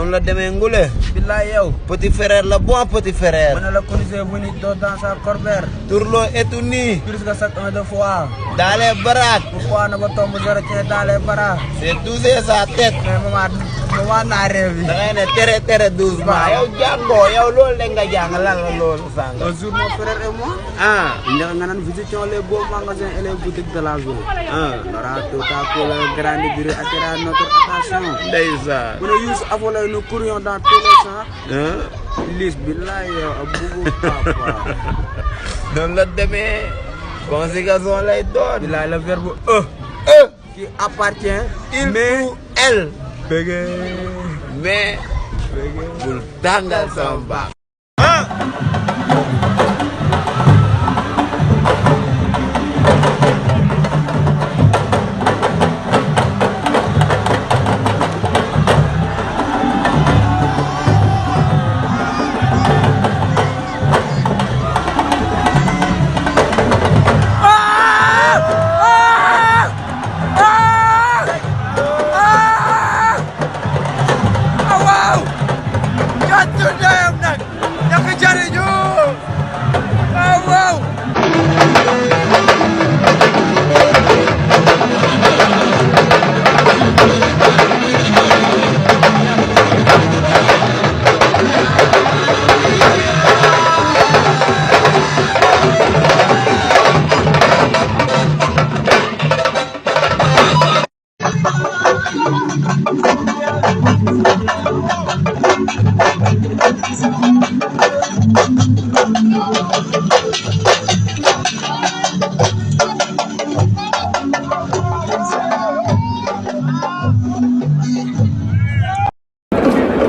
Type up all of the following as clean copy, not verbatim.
noonu la demee Ngule. billaay yow. petit frère la bon petit frère. mën na la colisée bu nit doo dans sa corbeère. Tourlo etu nii. plus que chaque un de fois. dans les baraques. pourquoi ne pas tomber zéro tiens dans les baraques. c'est toucher sa tête. mais maman naa réew yi. da ngay ne tere doucement. yow jàngoo yow loolu la nga jàng lan la loolu sànq. un jour mon frère et moi. nga naan visitons les beaux magasins et les boutiques de la ville. on aura tout à coup le grand durée attirer notre attention. ndeysaan. bu ne Youssou affolé nous courions dans tous les sens. Liss billaay yow ak bubu papa. noonu la demee. conséquence lay doon. billaay le verbe qui appartient. il ou elle. mais. bul tàngal sama baax.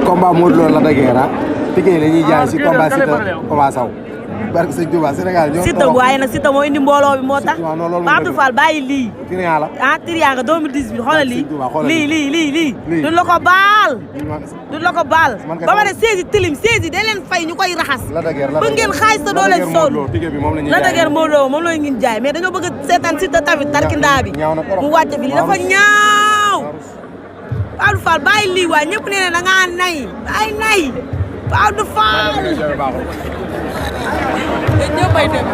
combat Modou Lo la da guerre Pikine dañuy jaay si combat Siteu Papa Sow barke sëñ Touba Sénégal ñoo Siteu waaye nag Siteu moo indi mbooloo bi moo tax Pape Fall bàyyi lii Tirian la Tirian nga 2018 xoolal lii duñ la ko baal ba ma ne saisi tilim saisi da leen fay ñu koy raxas ba ngeen xaalis ta doo leen sol la da guerre Modou Lo moom la ngeen jaay mais dañoo bëgg a seetaan Siteu tamit tarkindaa bi mu wàcc fi li dafa ñaaw Pape Fall bàyyi lii waay ñëpp nee na da ngaa nay ay nay Pape Fall ñëpp ay dem